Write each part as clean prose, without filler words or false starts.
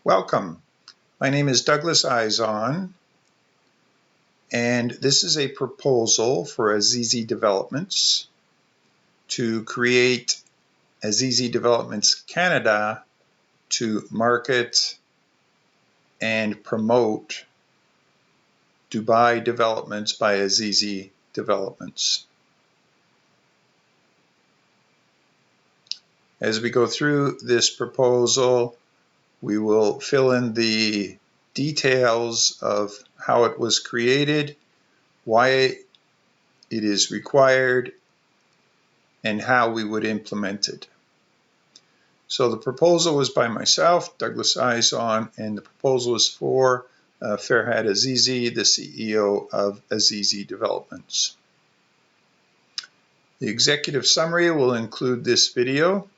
Welcome. My name is Douglas Izon, and this is a proposal for Azizi Developments to create Azizi Developments Canada to market and promote Dubai developments by Azizi Developments. As we go through this proposal, we will fill in the details of how it was created, why it is required, and how we would implement it. So the proposal was by myself, Douglas Izon, and the proposal is for Farhad Azizi, the CEO of Azizi Developments. The executive summary will include this video.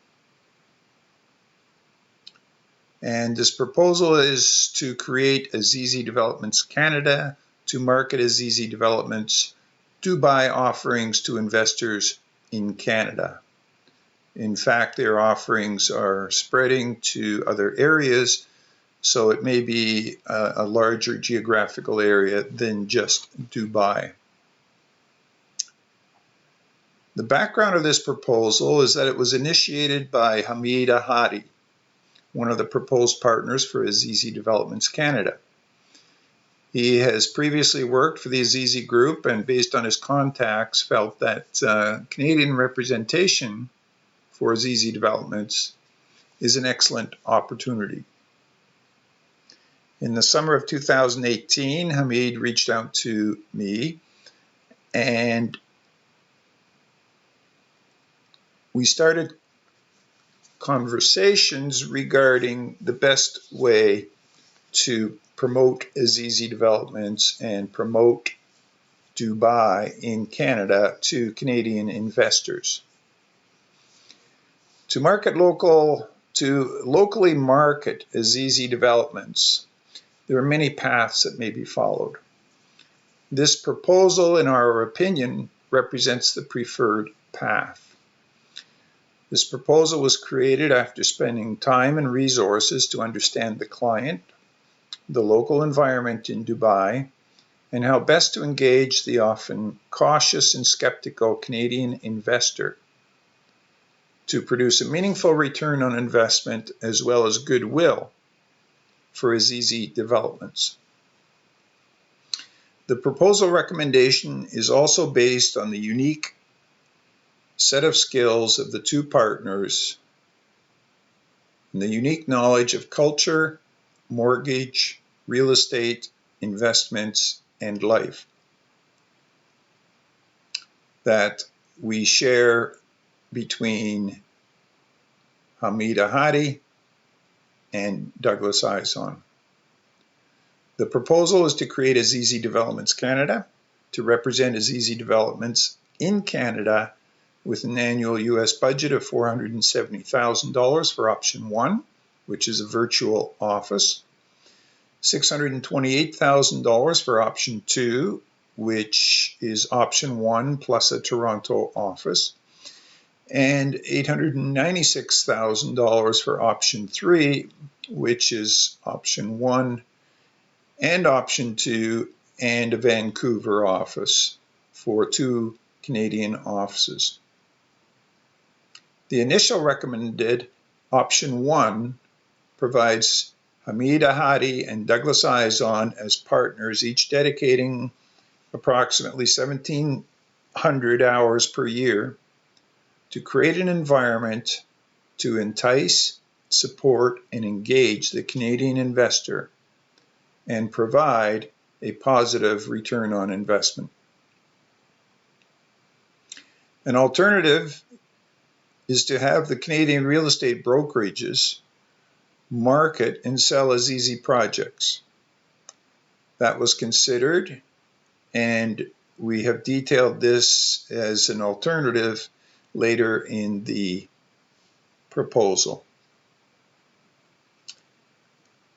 And this proposal is to create Azizi Developments Canada to market Azizi Developments Dubai offerings to investors in Canada. In fact, their offerings are spreading to other areas, so it may be a larger geographical area than just Dubai. The background of this proposal is that it was initiated by Hamid Ahadi, one of the proposed partners for Azizi Developments Canada. He has previously worked for the Azizi Group and based on his contacts felt that Canadian representation for Azizi Developments is an excellent opportunity. In the summer of 2018, Hamid reached out to me and we started conversations regarding the best way to promote Azizi Developments and promote Dubai in Canada to Canadian investors. To locally market Azizi Developments, there are many paths that may be followed. This proposal, in our opinion, represents the preferred path. This proposal was created after spending time and resources to understand the client, the local environment in Dubai, and how best to engage the often cautious and skeptical Canadian investor to produce a meaningful return on investment as well as goodwill for Azizi Developments. The proposal recommendation is also based on the unique set of skills of the two partners and the unique knowledge of culture, mortgage, real estate, investments, and life that we share between Hamid Ahadi and Douglas Izon. The proposal is to create Azizi Developments Canada to represent Azizi Developments in Canada with an annual U.S. budget of $470,000 for option 1, which is a virtual office, $628,000 for option 2, which is option 1 plus a Toronto office, and $896,000 for option 3, which is option 1 and option 2 and a Vancouver office for 2 Canadian offices. The initial recommended option 1 provides Hamid Ahadi and Douglas Izon as partners, each dedicating approximately 1,700 hours per year to create an environment to entice, support, and engage the Canadian investor and provide a positive return on investment. An alternative is to have the Canadian real estate brokerages market and sell Azizi projects. That was considered, and we have detailed this as an alternative later in the proposal.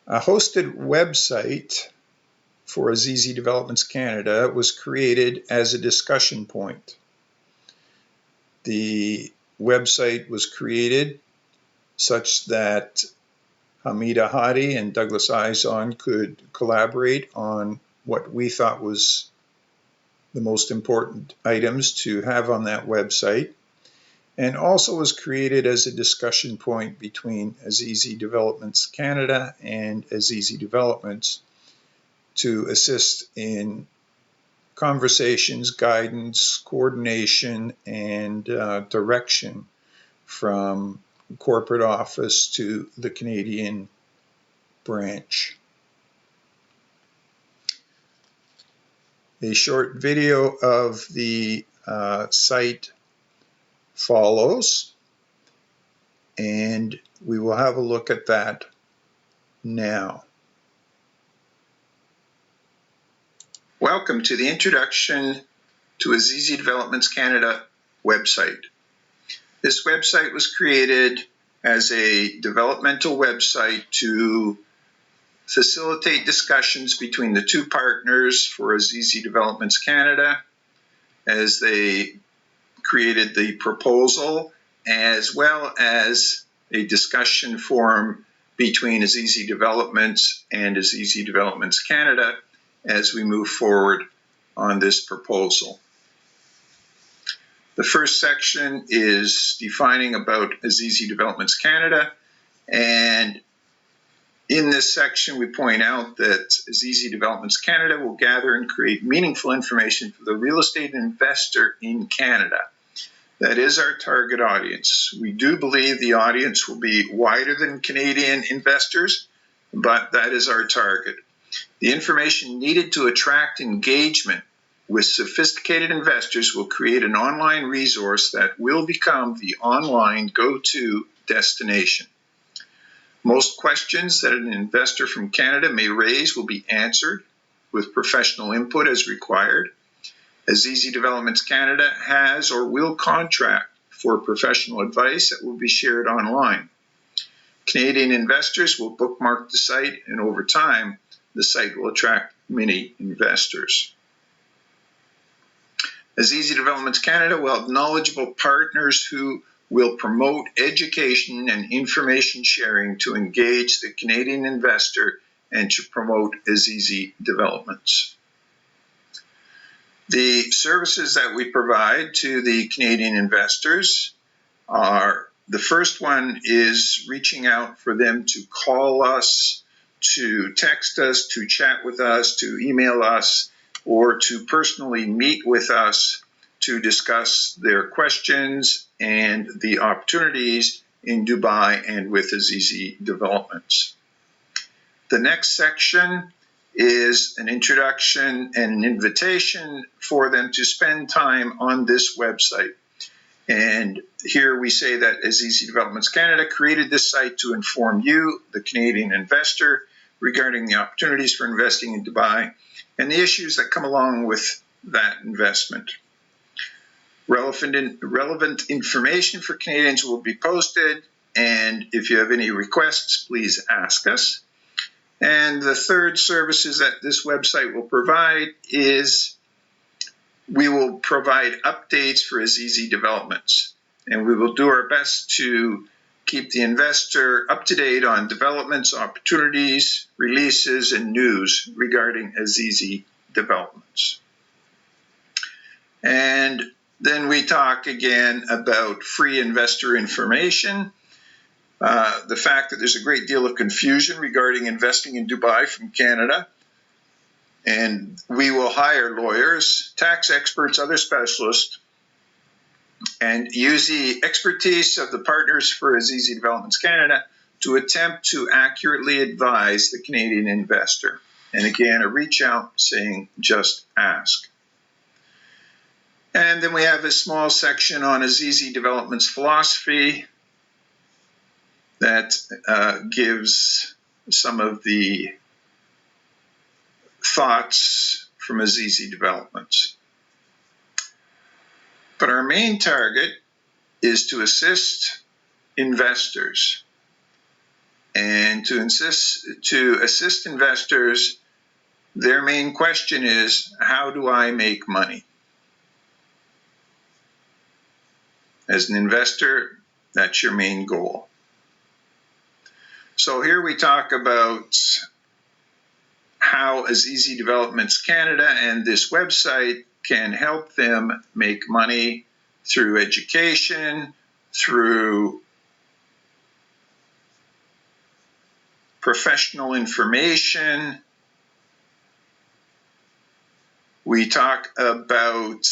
A hosted website for Azizi Developments Canada was created as a discussion point. The website was created such that Hamida Hadi and Douglas Izon could collaborate on what we thought was the most important items to have on that website, and also was created as a discussion point between Azizi Developments Canada and Azizi Developments to assist in conversations, guidance, coordination, and direction from corporate office to the Canadian branch. A short video of the site follows, and we will have a look at that now. Welcome to the introduction to Azizi Developments Canada website. This website was created as a developmental website to facilitate discussions between the two partners for Azizi Developments Canada as they created the proposal, as well as a discussion forum between Azizi Developments and Azizi Developments Canada as we move forward on this proposal. The first section is defining about Azizi Developments Canada, and in this section we point out that Azizi Developments Canada will gather and create meaningful information for the real estate investor in Canada. That is our target audience. We do believe the audience will be wider than Canadian investors, but that is our target. The information needed to attract engagement with sophisticated investors will create an online resource that will become the online go-to destination. Most questions that an investor from Canada may raise will be answered with professional input as required. Azizi Developments Canada has or will contract for professional advice that will be shared online. Canadian investors will bookmark the site, and over time, the site will attract many investors. Azizi Developments Canada will have knowledgeable partners who will promote education and information sharing to engage the Canadian investor and to promote Azizi Developments. The services that we provide to the Canadian investors are, the first one is reaching out for them to call us, to text us, to chat with us, to email us, or to personally meet with us to discuss their questions and the opportunities in Dubai and with Azizi Developments. The next section is an introduction and an invitation for them to spend time on this website. And here we say that Azizi Developments Canada created this site to inform you, the Canadian investor, regarding the opportunities for investing in Dubai and the issues that come along with that investment. Relevant information for Canadians will be posted, and if you have any requests, please ask us. And the third services that this website will provide is we will provide updates for Azizi Developments, and we will do our best to keep the investor up to date on developments, opportunities, releases, and news regarding Azizi Developments. And then we talk again about free investor information. The fact that there's a great deal of confusion regarding investing in Dubai from Canada, and we will hire lawyers, tax experts, other specialists, and use the expertise of the partners for Azizi Developments Canada to attempt to accurately advise the Canadian investor. And again, a reach out saying, just ask. And then we have a small section on Azizi Developments philosophy that gives some of the thoughts from Azizi Developments. But our main target is to assist investors. And to assist investors, their main question is, how do I make money? As an investor, that's your main goal. So here we talk about how Azizi Developments Canada and this website can help them make money through education, through professional information. We talk about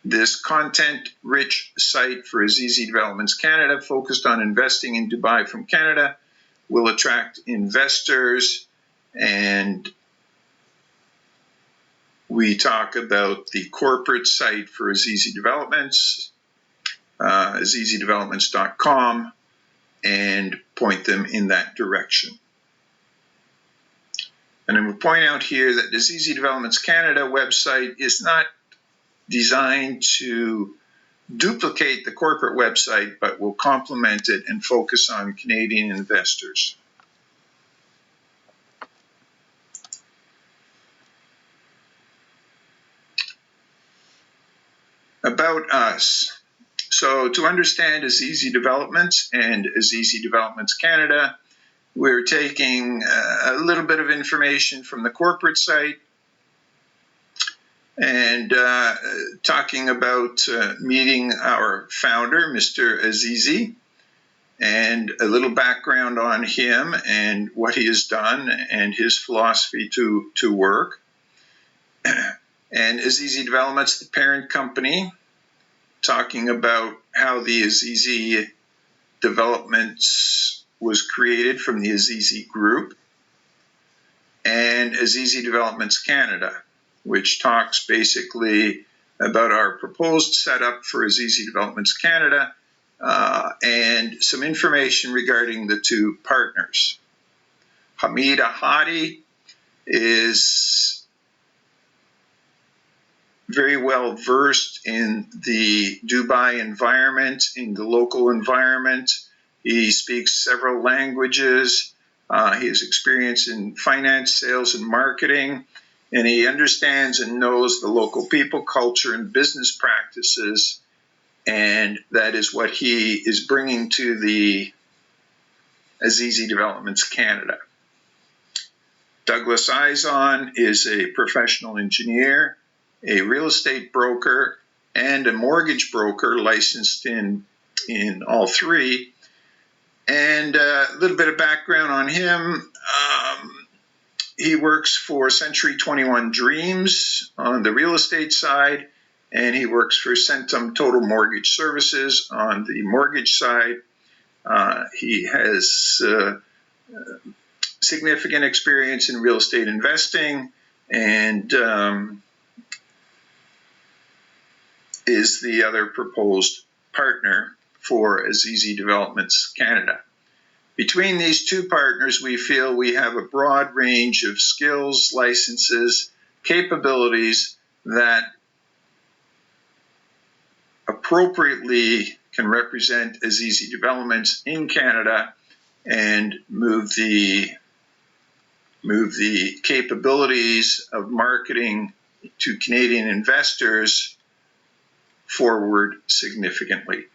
this content-rich site for Azizi Developments Canada, focused on investing in Dubai from Canada, will attract investors. And we talk about the corporate site for Azizi Developments, azizidevelopments.com, and point them in that direction. And I would point out here that the Azizi Developments Canada website is not designed to duplicate the corporate website, but will complement it and focus on Canadian investors. About us. So to understand Azizi Developments and Azizi Developments Canada, we're taking a little bit of information from the corporate site and talking about meeting our founder, Mr. Azizi, and a little background on him and what he has done and his philosophy to work. And Azizi Developments, the parent company, talking about how the Azizi Developments was created from the Azizi Group, and Azizi Developments Canada, which talks basically about our proposed setup for Azizi Developments Canada, and some information regarding the two partners. Hamid Ahadi is very well versed in the Dubai environment, in the local environment. He speaks several languages. He has experience in finance, sales, and marketing, and he understands and knows the local people, culture, and business practices, and that is what he is bringing to the Azizi Developments Canada. Douglas Izon is a professional engineer, a real estate broker, and a mortgage broker licensed in all three. And a little bit of background on him. He works for Century 21 Dreams on the real estate side, and he works for Centum Total Mortgage Services on the mortgage side. He has significant experience in real estate investing, and is the other proposed partner for Azizi Developments Canada. Between these two partners, we feel we have a broad range of skills, licenses, capabilities that appropriately can represent Azizi Developments in Canada and move the capabilities of marketing to Canadian investors forward significantly.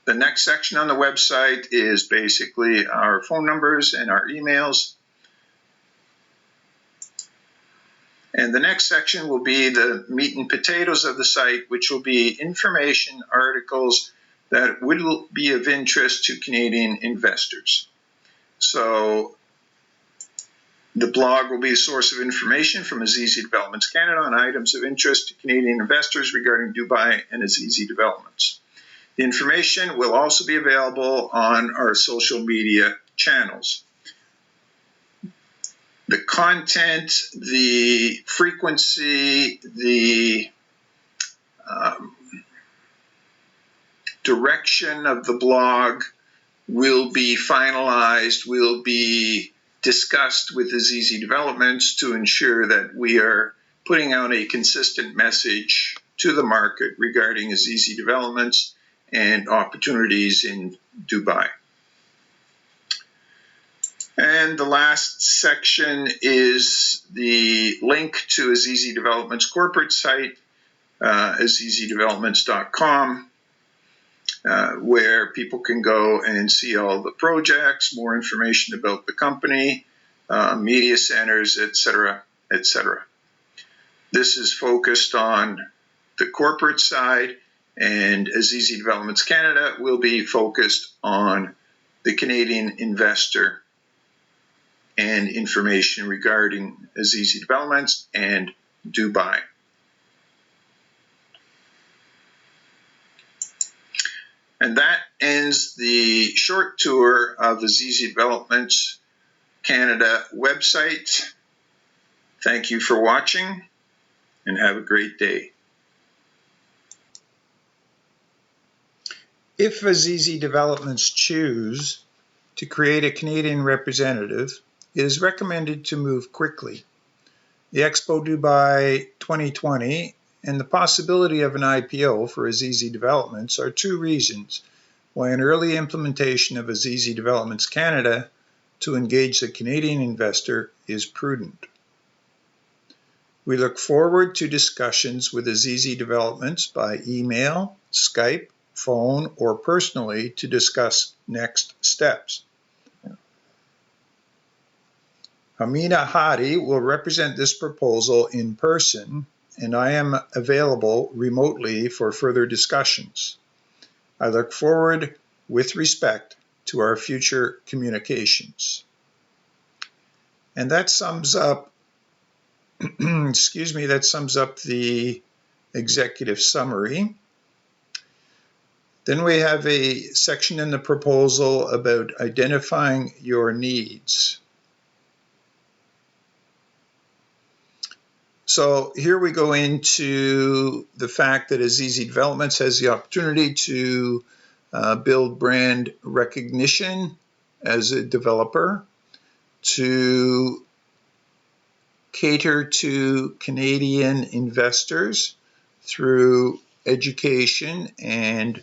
The next section on the website is basically our phone numbers and our emails. And the next section will be the meat and potatoes of the site, which will be information, articles that will be of interest to Canadian investors. So the blog will be a source of information from Azizi Developments Canada on items of interest to Canadian investors regarding Dubai and Azizi Developments. The information will also be available on our social media channels. The content, the frequency, the direction of the blog will be finalized, will be discussed with Azizi Developments to ensure that we are putting out a consistent message to the market regarding Azizi Developments and opportunities in Dubai. And the last section is the link to Azizi Developments corporate site, azizidevelopments.com, where people can go and see all the projects, more information about the company, media centers, etc., etc. This is focused on the corporate side, and Azizi Developments Canada will be focused on the Canadian investor and information regarding Azizi Developments and Dubai. And that ends the short tour of Azizi Developments Canada website. Thank you for watching and have a great day. If Azizi Developments choose to create a Canadian representative, it is recommended to move quickly. The Expo Dubai 2020 and the possibility of an IPO for Azizi Developments are two reasons why an early implementation of Azizi Developments Canada to engage the Canadian investor is prudent. We look forward to discussions with Azizi Developments by email, Skype, phone, or personally to discuss next steps. Amina Hadi will represent this proposal in person, and I am available remotely for further discussions. I look forward, with respect, to our future communications. And that sums up, that sums up the executive summary. Then we have a section in the proposal about identifying your needs. So here we go into the fact that Azizi Developments has the opportunity to build brand recognition as a developer, to cater to Canadian investors through education and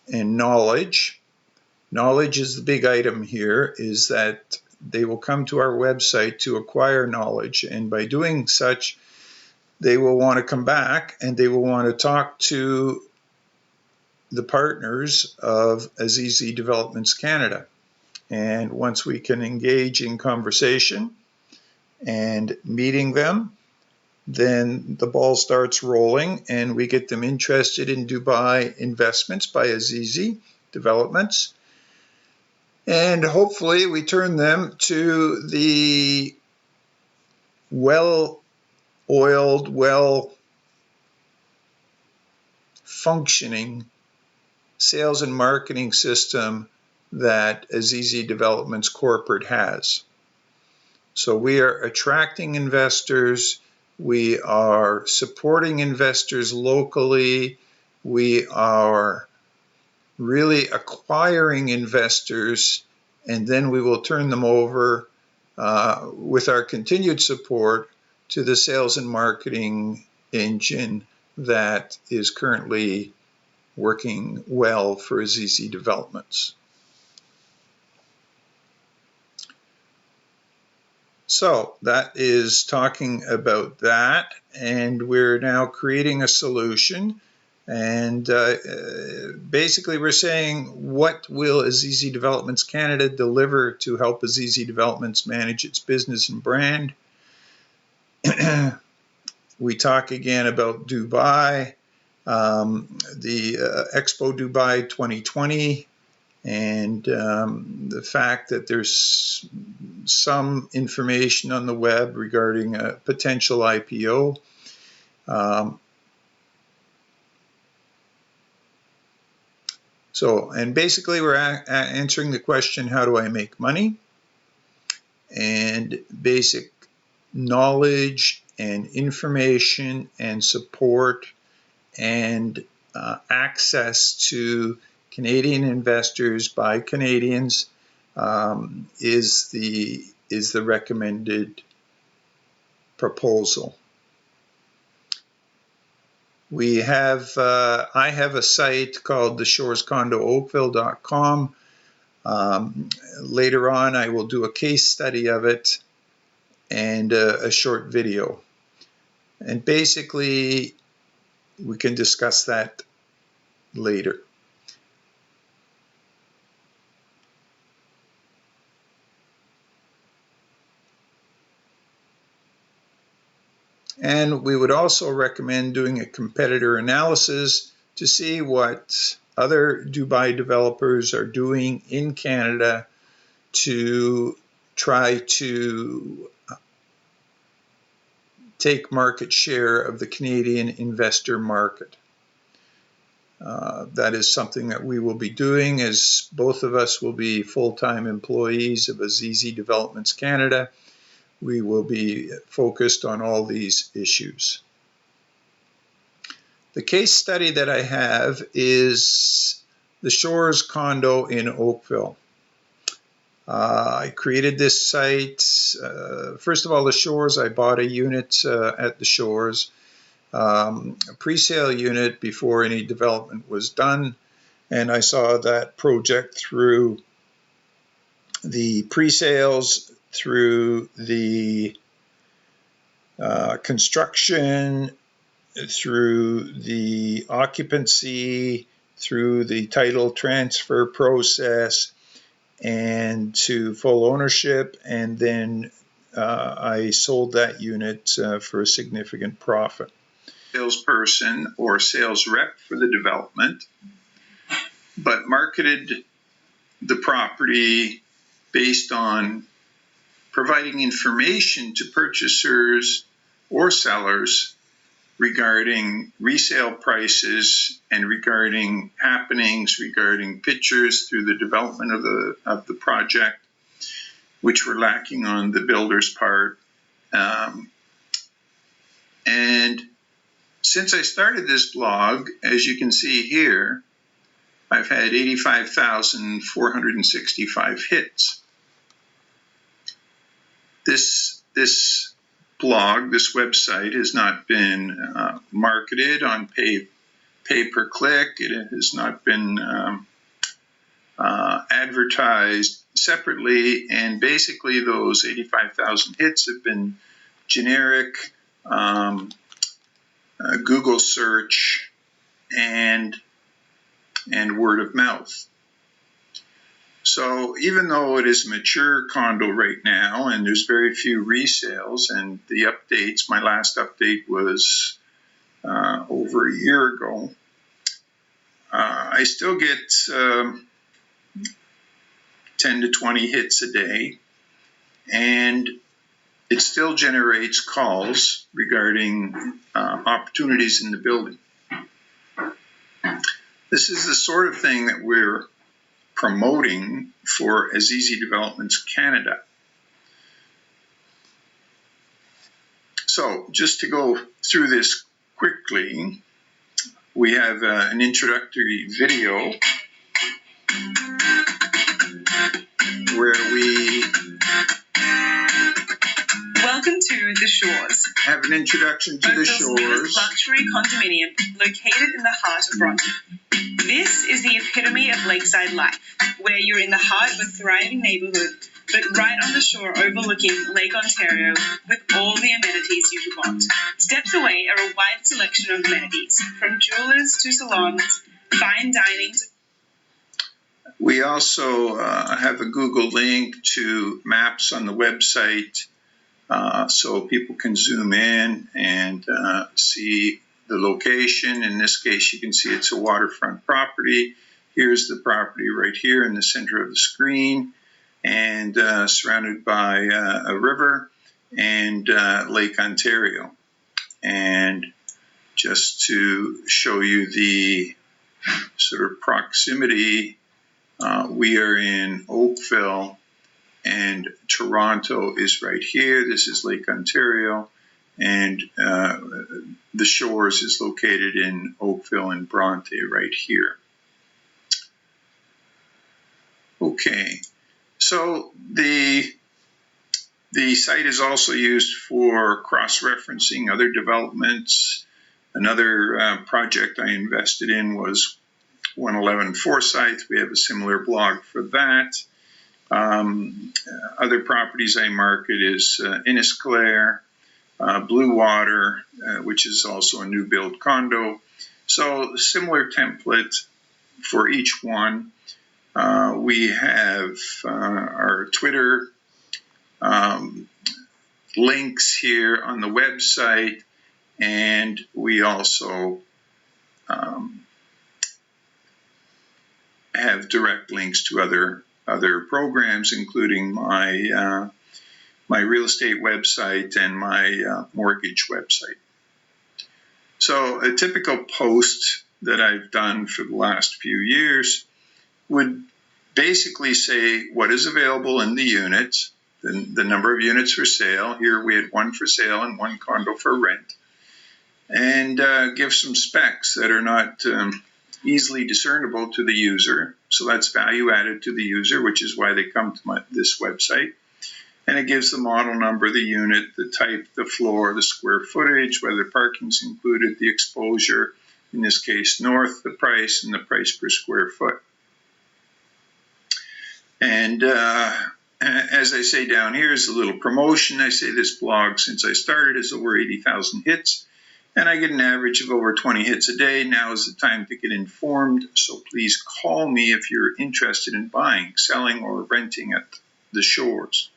knowledge. Knowledge is the big item here, is that they will come to our website to acquire knowledge, and by doing such, they will want to come back and they will want to talk to the partners of Azizi Developments Canada. And once we can engage in conversation and meeting them, then the ball starts rolling and we get them interested in Dubai investments by Azizi Developments. And hopefully we turn them to the well-oiled, well-functioning sales and marketing system that Azizi Developments Corporate has. So we are attracting investors, we are supporting investors locally, we are really acquiring investors, and then we will turn them over with our continued support to the sales and marketing engine that is currently working well for Azizi Developments. So that is talking about that, and we're now creating a solution. And basically we're saying, what will Azizi Developments Canada deliver to help Azizi Developments manage its business and brand? We talk again about Dubai, the Expo Dubai 2020, and the fact that there's some information on the web regarding a potential IPO. And basically we're answering the question, how do I make money? And basic knowledge and information and support and access to Canadian investors by Canadians is the recommended proposal. We have, I have a site called theshorescondooakville.com. Later on, I will do a case study of it and a short video. And basically, we can discuss that later. And we would also recommend doing a competitor analysis to see what other Dubai developers are doing in Canada to try to take market share of the Canadian investor market. That is something that we will be doing, as both of us will be full-time employees of Azizi Developments Canada. We will be focused on all these issues. The case study that I have is the Shores condo in Oakville. I created this site. First of all, the Shores, I bought a unit at the Shores, a pre-sale unit before any development was done, and I saw that project through the pre-sales, through the construction, through the occupancy, through the title transfer process, and to full ownership, and then I sold that unit for a significant profit. Salesperson or sales rep for the development, but marketed the property based on providing information to purchasers or sellers regarding resale prices and regarding happenings, regarding pictures through the development of the project, which were lacking on the builder's part. And since I started this blog, as you can see here, I've had 85,465 hits. This blog, this website, has not been marketed on pay-per-click. It has not been advertised separately, and basically those 85,000 hits have been generic Google search and word of mouth. So even though it is a mature condo right now and there's very few resales, and the updates, my last update was over a year ago, I still get 10 to 20 hits a day, and it still generates calls regarding opportunities in the building. This is the sort of thing that we're promoting for Azizi Developments Canada. So just to go through this quickly, we have an introductory video where we Welcome to The Shores. Have an introduction to The Shores. Luxury condominium located in the heart of Bronte. This is the epitome of lakeside life, where you're in the heart of a thriving neighborhood, but right on the shore overlooking Lake Ontario with all the amenities you could want. Steps away are a wide selection of amenities, from jewelers to salons, fine dining to... We also have a Google link to maps on the website, so people can zoom in and see the location. In this case, you can see it's a waterfront property. Here's the property right here in the center of the screen, and surrounded by a river and Lake Ontario. And just to show you the sort of proximity, we are in Oakville, and Toronto is right here. This is Lake Ontario, and the Shores is located in Oakville and Bronte right here. Okay, so the site is also used for cross-referencing other developments. Another project I invested in was 111 Forsyth. We have a similar blog for that. Other properties I market is Innisclair, Blue Water, which is also a new build condo. So similar template for each one. We have our Twitter links here on the website, and we also have direct links to other programs, including my my real estate website and my mortgage website. So a typical post that I've done for the last few years would basically say what is available in the units, the number of units for sale. Here we had one for sale and one condo for rent, and give some specs that are not easily discernible to the user. So that's value added to the user, which is why they come to this website. And it gives the model number, the unit, the type, the floor, the square footage, whether parking's included, the exposure, in this case north, the price, and the price per square foot. And as I say down here is a little promotion. I say this blog, since I started, has over 80,000 hits, and I get an average of over 20 hits a day. Now is the time to get informed, so please call me if you're interested in buying, selling, or renting at the shores.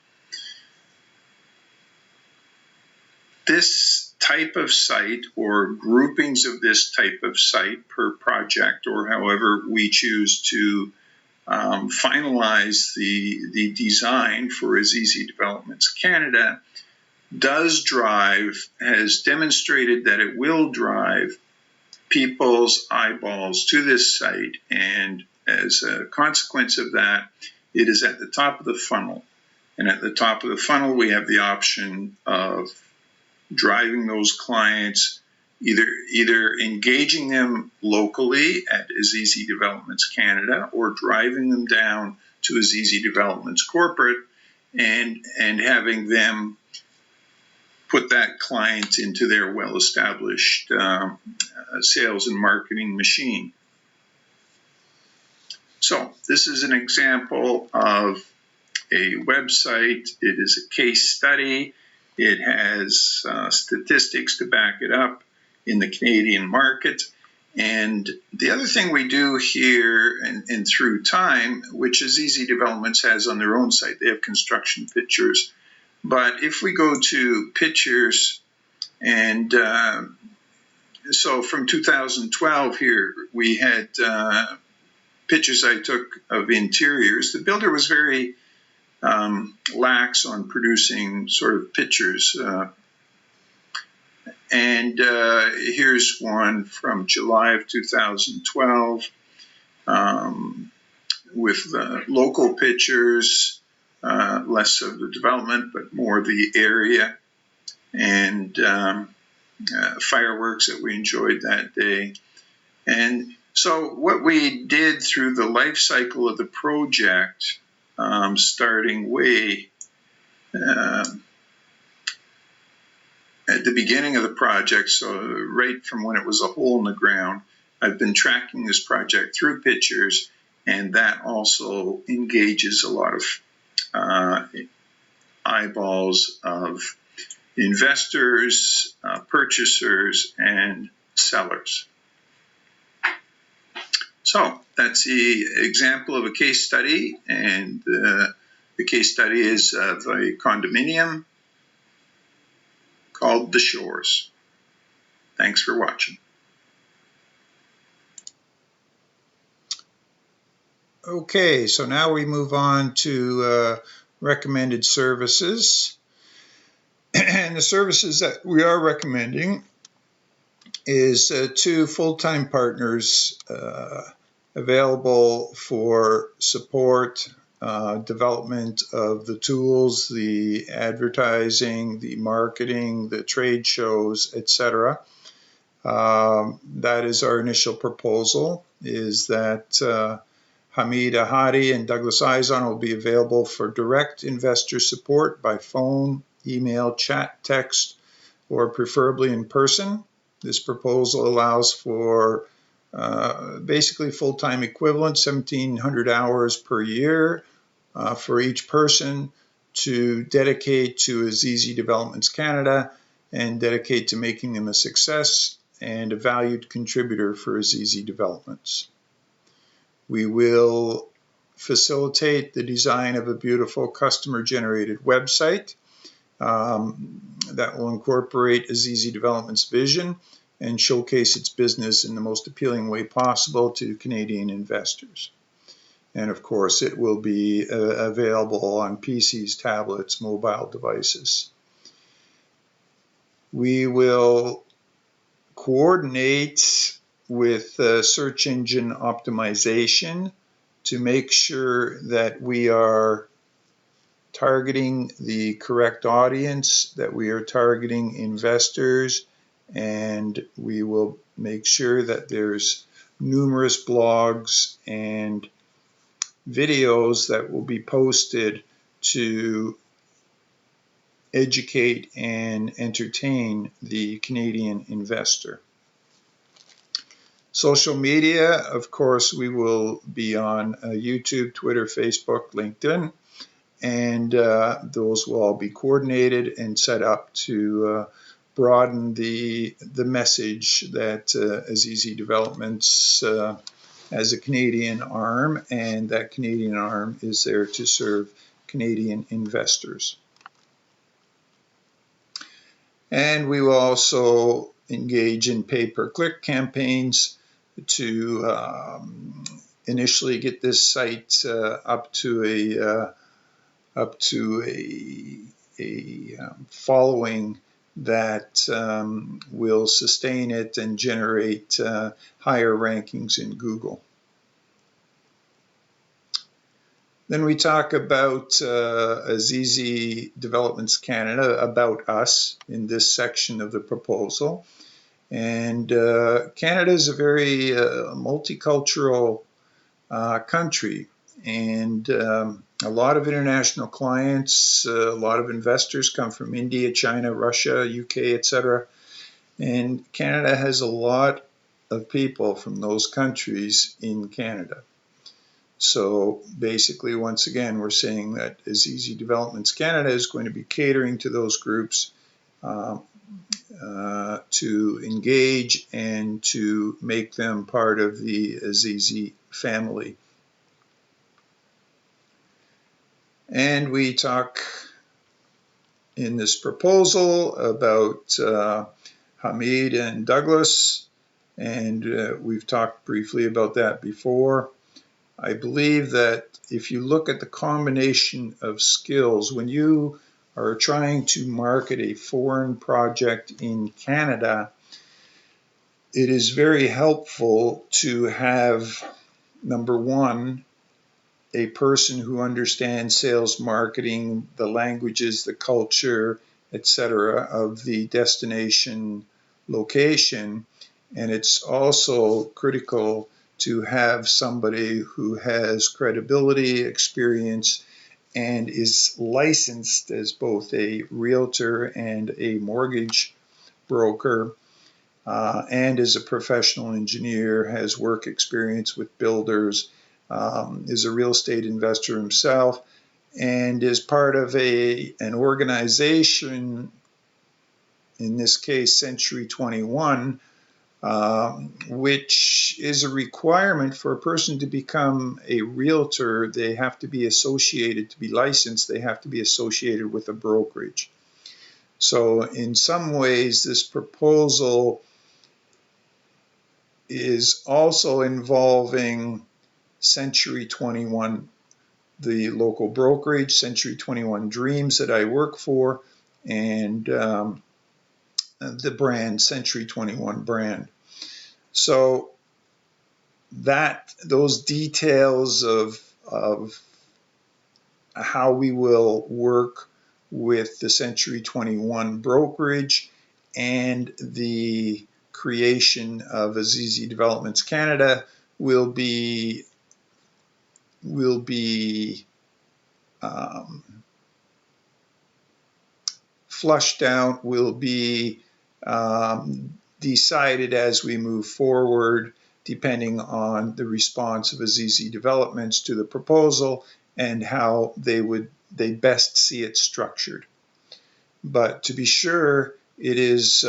This type of site, or groupings of this type of site per project, or however we choose to finalize the design for Azizi Developments Canada, has demonstrated that it will drive people's eyeballs to this site, and as a consequence of that, it is at the top of the funnel. And at the top of the funnel, we have the option of driving those clients, either engaging them locally at Azizi Developments Canada, or driving them down to Azizi Developments Corporate and having them put that client into their well-established sales and marketing machine. So this is an example of a website. It is a case study. It has statistics to back it up in the Canadian market. And the other thing we do here and through time, which Azizi Developments has on their own site, they have construction pictures. But if we go to pictures, and so from 2012 here, we had pictures I took of interiors. The builder was very lax on producing sort of pictures. And here's one from July of 2012 with local pictures, less of the development, but more the area, and fireworks that we enjoyed that day. And so what we did through the life cycle of the project, starting way at the beginning of the project, so right from when it was a hole in the ground, I've been tracking this project through pictures, and that also engages a lot of eyeballs of investors, purchasers, and sellers. So that's the example of a case study, and the case study is of a condominium called The Shores. Thanks for watching. Okay, so now we move on to recommended services. And the services that we are recommending is 2 full-time partners available for support, development of the tools, the advertising, the marketing, the trade shows, etc. That is our initial proposal, is that Hamid Ahadi and Douglas Izon will be available for direct investor support by phone, email, chat, text, or preferably in person. This proposal allows for basically full-time equivalent, 1,700 hours per year for each person to dedicate to Azizi Developments Canada and dedicate to making them a success and a valued contributor for Azizi Developments. We will facilitate the design of a beautiful customer-generated website that will incorporate Azizi Development's vision and showcase its business in the most appealing way possible to Canadian investors. And of course, it will be available on PCs, tablets, mobile devices. We will coordinate with search engine optimization to make sure that we are targeting the correct audience, that we are targeting investors, and we will make sure that there's numerous blogs and videos that will be posted to educate and entertain the Canadian investor. Social media, of course, we will be on YouTube, Twitter, Facebook, LinkedIn, and those will all be coordinated and set up to broaden the message that Azizi Developments as a Canadian arm, and that Canadian arm is there to serve Canadian investors. And we will also engage in pay-per-click campaigns to initially get this site up to a following that will sustain it and generate higher rankings in Google. Then we talk about Azizi Developments Canada, about us, in this section of the proposal. And Canada is a very multicultural country, and a lot of international clients, a lot of investors come from India, China, Russia, UK, etc. And Canada has a lot of people from those countries in Canada. So basically, once again, we're saying that Azizi Developments Canada is going to be catering to those groups to engage and to make them part of the Azizi family. And we talk in this proposal about Hamid and Douglas, and we've talked briefly about that before. I believe that if you look at the combination of skills, when you are trying to market a foreign project in Canada, it is very helpful to have, number one, a person who understands sales, marketing, the languages, the culture, etc. of the destination location. And it's also critical to have somebody who has credibility, experience, and is licensed as both a realtor and a mortgage broker, and is a professional engineer, has work experience with builders, is a real estate investor himself, and is part of an organization, in this case Century 21, which is a requirement for a person to become a realtor. They have to be associated, to be licensed, they have to be associated with a brokerage. So in some ways, this proposal is also involving Century 21, the local brokerage, Century 21 Dreams that I work for, and the brand, Century 21 brand. So those details of how we will work with the Century 21 brokerage and the creation of Azizi Developments Canada will be flushed out, will be decided as we move forward, depending on the response of Azizi Developments to the proposal and how they best see it structured. But to be sure, it is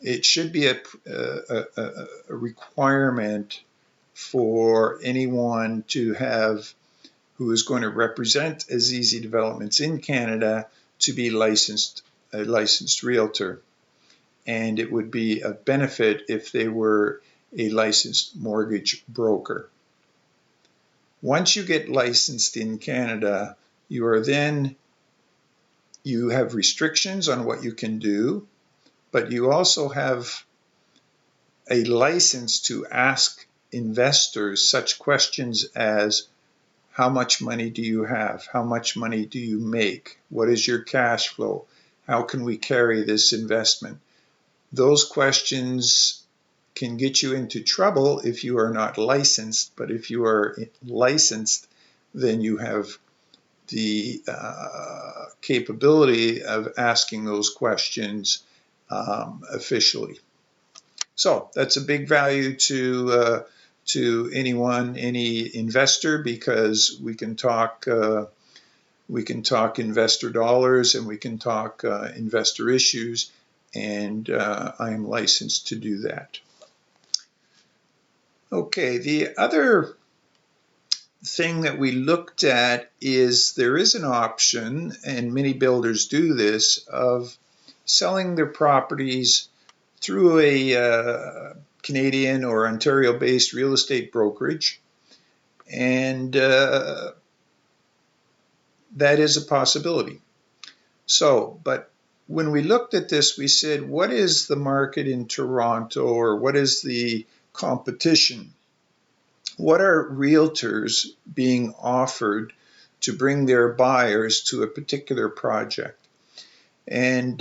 it should be a requirement for anyone to have who is going to represent Azizi Developments in Canada to be a licensed realtor. And it would be a benefit if they were a licensed mortgage broker. Once you get licensed in Canada, you have restrictions on what you can do, but you also have a license to ask investors such questions as, how much money do you have? How much money do you make? What is your cash flow? How can we carry this investment? Those questions can get you into trouble if you are not licensed, but if you are licensed, then you have the capability of asking those questions officially. So that's a big value to any investor, because we can talk investor dollars, and we can talk investor issues, and I am licensed to do that. Okay, the other thing that we looked at is there is an option, and many builders do this, of selling their properties through a Canadian or Ontario-based real estate brokerage, and that is a possibility. So, but when we looked at this, we said, what is the market in Toronto, or what is the competition? What are realtors being offered to bring their buyers to a particular project? And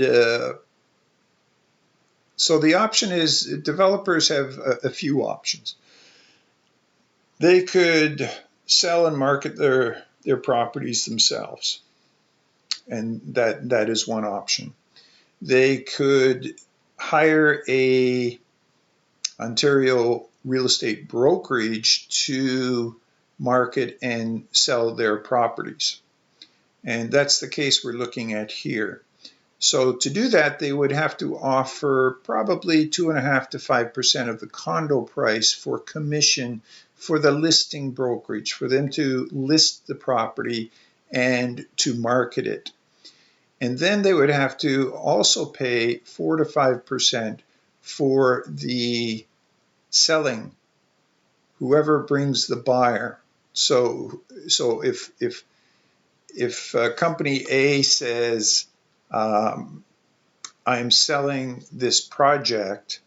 so the option is, developers have a few options. They could sell and market their properties themselves, and that is one option. They could hire a Ontario real estate brokerage to market and sell their properties. And that's the case we're looking at here. So to do that, they would have to offer probably 2.5% to 5% of the condo price for commission for the listing brokerage, for them to list the property and to market it. And then they would have to also pay 4 to 5% for the selling, whoever brings the buyer. So if company A says, I'm selling this project,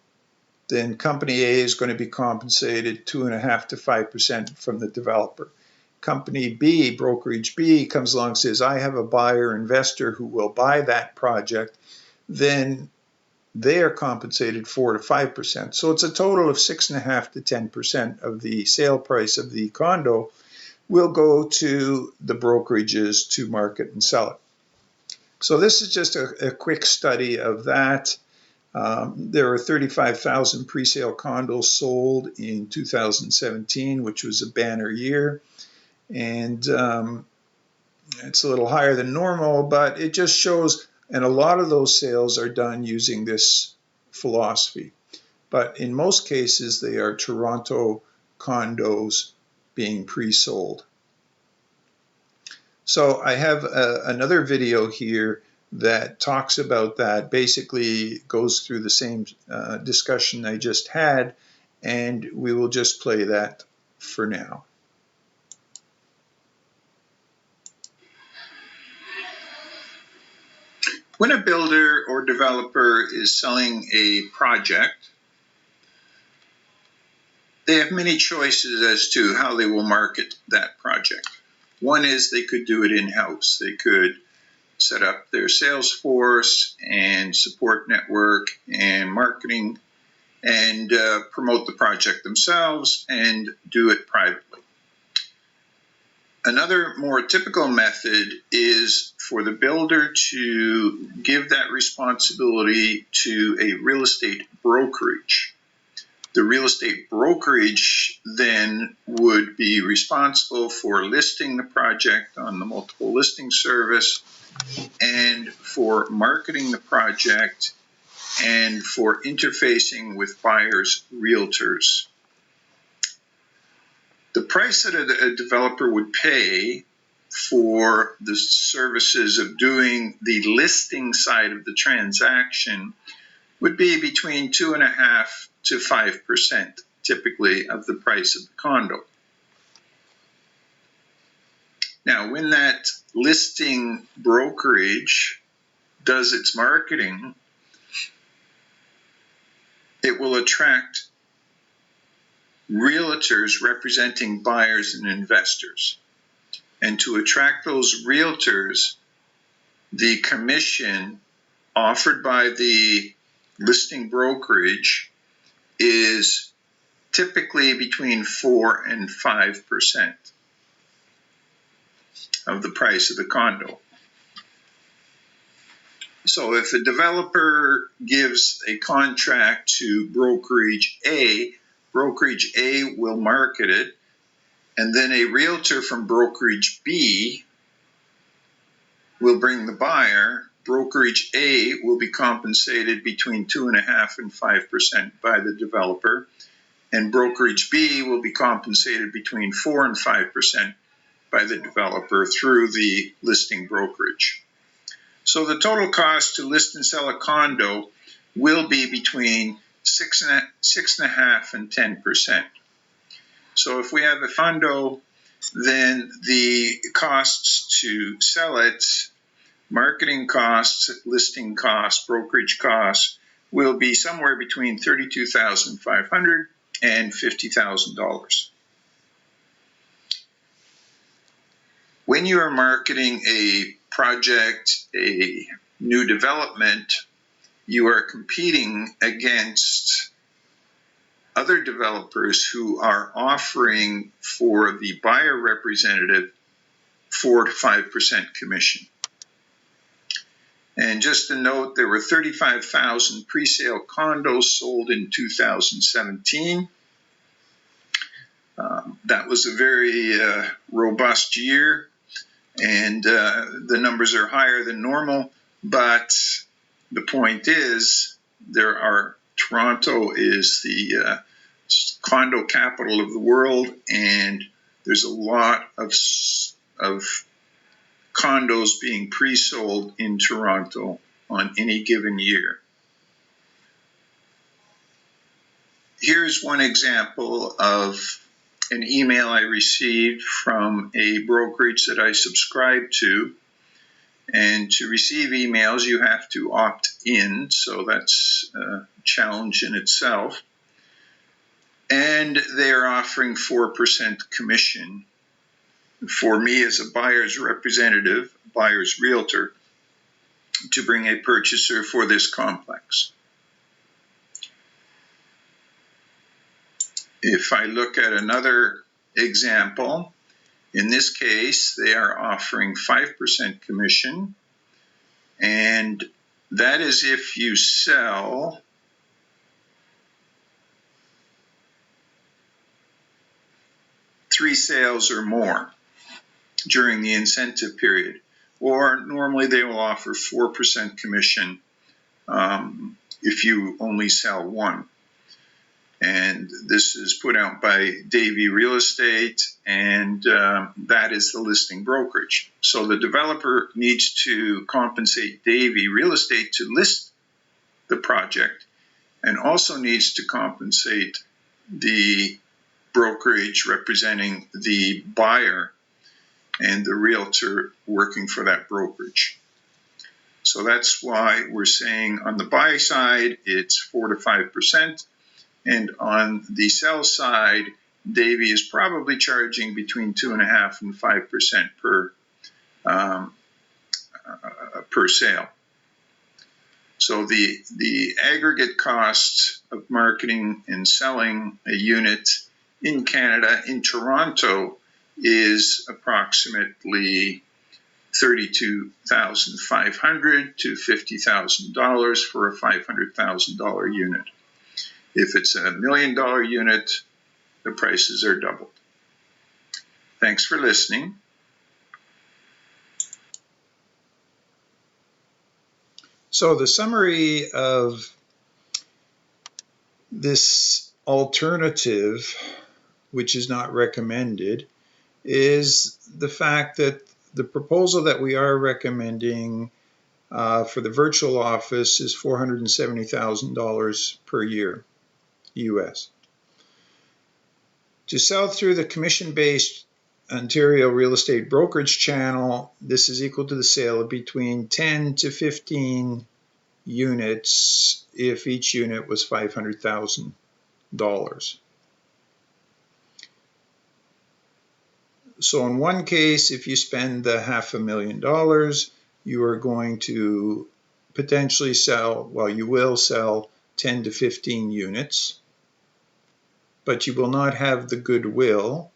then company A is going to be compensated 2.5% to 5% from the developer. Company B, brokerage B, comes along and says, I have a buyer investor who will buy that project, then they are compensated 4 to 5%. So it's a total of 6.5% to 10% of the sale price of the condo will go to the brokerages to market and sell it. So this is just a quick study of that. There are 35,000 pre-sale condos sold in 2017, which was a banner year. And it's a little higher than normal, but it just shows, and a lot of those sales are done using this philosophy. But in most cases, they are Toronto condos being pre-sold. So I have another video here that talks about that, basically goes through the same discussion I just had, and we will just play that for now. When a builder or developer is selling a project, they have many choices as to how they will market that project. One is they could do it in-house. They could set up their sales force and support network and marketing and promote the project themselves and do it privately. Another more typical method is for the builder to give that responsibility to a real estate brokerage. The real estate brokerage then would be responsible for listing the project on the multiple listing service and for marketing the project and for interfacing with buyers' realtors. The price that a developer would pay for the services of doing the listing side of the transaction would be between 2.5% to 5%, typically, of the price of the condo. Now, when that listing brokerage does its marketing, it will attract realtors representing buyers and investors. And to attract those realtors, the commission offered by the listing brokerage is typically between 4 and 5% of the price of the condo. So if a developer gives a contract to brokerage A will market it, and then a realtor from brokerage B will bring the buyer. Brokerage A will be compensated between 2.5% and 5% by the developer, and brokerage B will be compensated between 4 and 5% by the developer through the listing brokerage. So the total cost to list and sell a condo will be between 6.5% and 10%. So if we have a condo, then the costs to sell it, marketing costs, listing costs, brokerage costs, will be somewhere between $32,500 and $50,000. When you are marketing a project, a new development, you are competing against other developers who are offering for the buyer representative 4 to 5% commission. And just to note, there were 35,000 pre-sale condos sold in 2017. That was a very robust year, and the numbers are higher than normal, but the point is, Toronto is the condo capital of the world, and there's a lot of condos being pre-sold in Toronto on any given year. Here's one example of an email I received from a brokerage that I subscribe to. And to receive emails, you have to opt in, so that's a challenge in itself. And they are offering 4% commission for me as a buyer's representative, buyer's realtor, to bring a purchaser for this complex. If I look at another example, in this case, they are offering 5% commission, and that is if you sell 3 sales or more during the incentive period. Or normally they will offer 4% commission if you only sell 1. And this is put out by Davey Real Estate, and that is the listing brokerage. So the developer needs to compensate Davey Real Estate to list the project, and also needs to compensate the brokerage representing the buyer and the realtor working for that brokerage. So that's why we're saying on the buy side, it's 4 to 5%. And on the sell side, Davey is probably charging between 2.5% and 5% per sale. So the aggregate cost of marketing and selling a unit in Canada, in Toronto, is approximately $32,500 to $50,000 for a $500,000 unit. If it's a $1 million unit, the prices are doubled. Thanks for listening. So the summary of this alternative which is not recommended, is the fact that the proposal that we are recommending for the virtual office is $470,000 per year, US. To sell through the commission-based Ontario real estate brokerage channel, this is equal to the sale of between 10 to 15 units if each unit was $500,000. So in one case, if you spend the $500,000, you are going to potentially sell, well, you will sell 10 to 15 units, but you will not have the goodwill,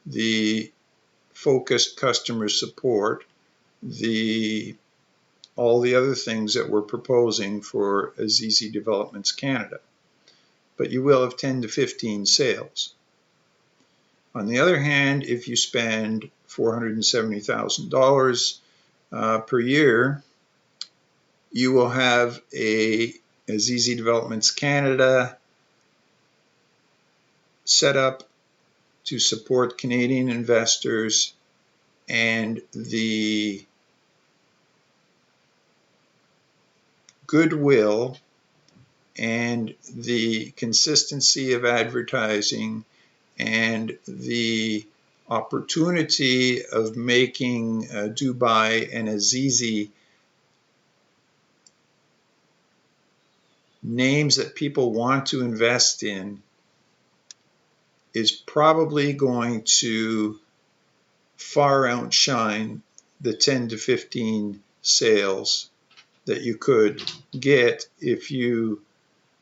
the focused customer support, all the other things that we're proposing for Azizi Developments Canada. But you will have 10 to 15 sales. On the other hand, if you spend $470,000 per year, you will have a Azizi Developments Canada set up to support Canadian investors, and the goodwill and the consistency of advertising and the opportunity of making Dubai and Azizi names that people want to invest in is probably going to far outshine the 10 to 15 sales that you could get if you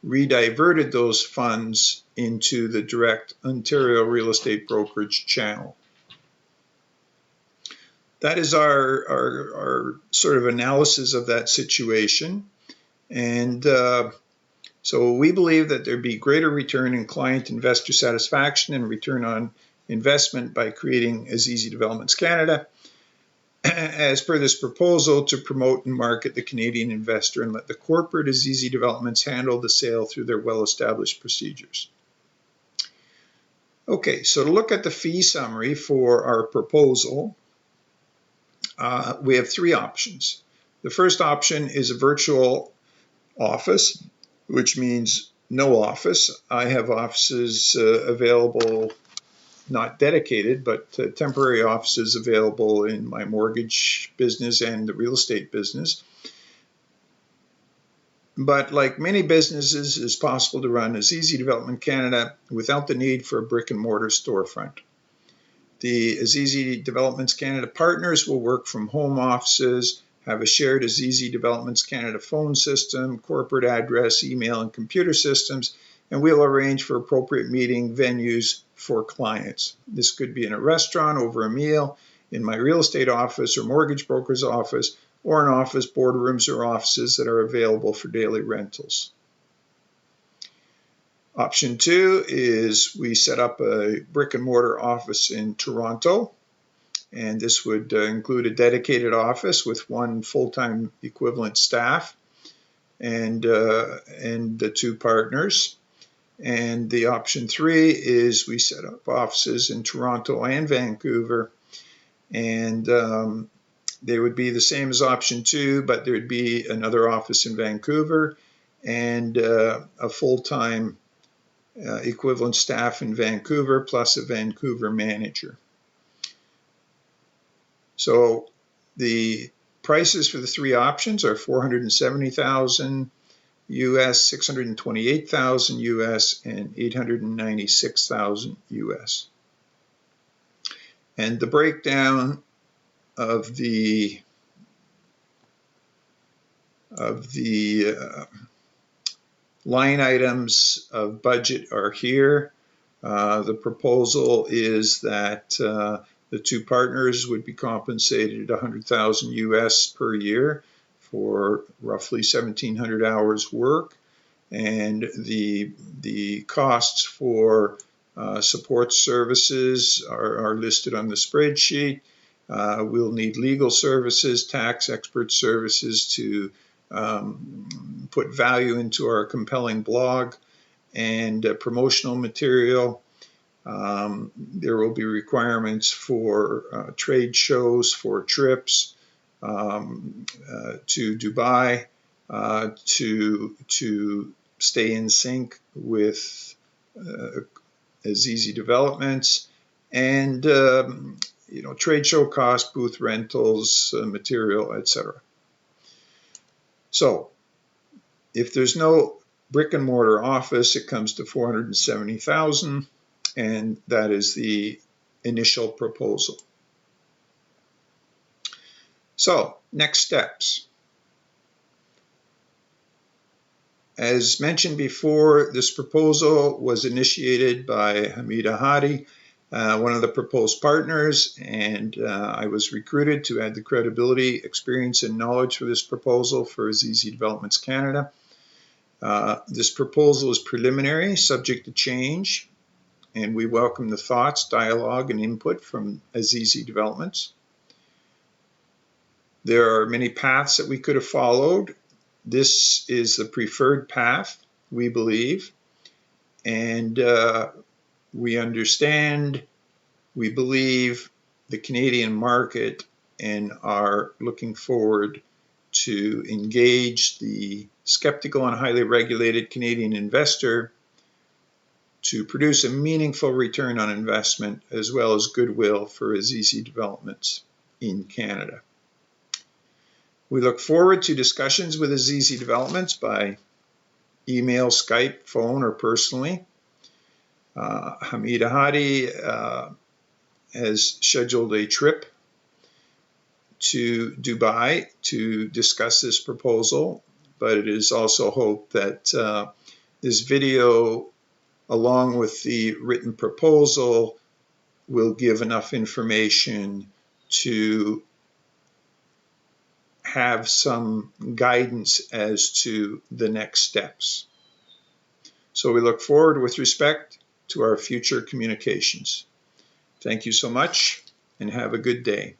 rediverted those funds into the direct Ontario real estate brokerage channel. That is our sort of analysis of that situation. And so we believe that there'd be greater return in client investor satisfaction and return on investment by creating Azizi Developments Canada, as per this proposal, to promote and market the Canadian investor and let the corporate Azizi Developments handle the sale through their well-established procedures. Okay, so to look at the fee summary for our proposal, we have three options. The first option is a virtual office, which means no office. I have offices available, not dedicated, but temporary offices available in my mortgage business and the real estate business. But like many businesses, it's possible to run Azizi Development Canada without the need for a brick and mortar storefront. The Azizi Developments Canada partners will work from home offices, have a shared Azizi Developments Canada phone system, corporate address, email, and computer systems, and we'll arrange for appropriate meeting venues for clients. This could be in a restaurant over a meal, in my real estate office or mortgage broker's office, or in office boardrooms or offices that are available for daily rentals. Option two is we set up a brick and mortar office in Toronto, and this would include a dedicated office with one full-time equivalent staff and the two partners. And the option three is we set up offices in Toronto and Vancouver, and they would be the same as option two, but there would be another office in Vancouver and a full-time equivalent staff in Vancouver plus a Vancouver manager. So the prices for the three options are $470,000 US, $628,000 US, and $896,000 US. And the breakdown of the line items of budget are here. The proposal is that the two partners would be compensated $100,000 US per year for roughly 1,700 hours work, and the costs for support services are listed on the spreadsheet. We'll need legal services, tax expert services to put value into our compelling blog, and promotional material. There will be requirements for trade shows, for trips to Dubai, to stay in sync with azizi developments, and trade show costs, booth rentals, material, etc. So if there's no brick and mortar office, it comes to $470,000, and that is the initial proposal. So next steps. As mentioned before, this proposal was initiated by Hamida Hadi, one of the proposed partners, and I was recruited to add the credibility, experience, and knowledge for this proposal for Azizi Developments Canada. This proposal is preliminary, subject to change, and we welcome the thoughts, dialogue, and input from Azizi Developments. There are many paths that we could have followed. This is the preferred path, we believe, and we understand, we believe the Canadian market, and are looking forward to engage the skeptical and highly regulated Canadian investor to produce a meaningful return on investment as well as goodwill for Azizi Developments in Canada. We look forward to discussions with Azizi Developments by email, Skype, phone, or personally. Hamida Hadi has scheduled a trip to Dubai to discuss this proposal, but it is also hoped that this video, along with the written proposal, will give enough information to have some guidance as to the next steps. So we look forward with respect to our future communications. Thank you so much, and have a good day.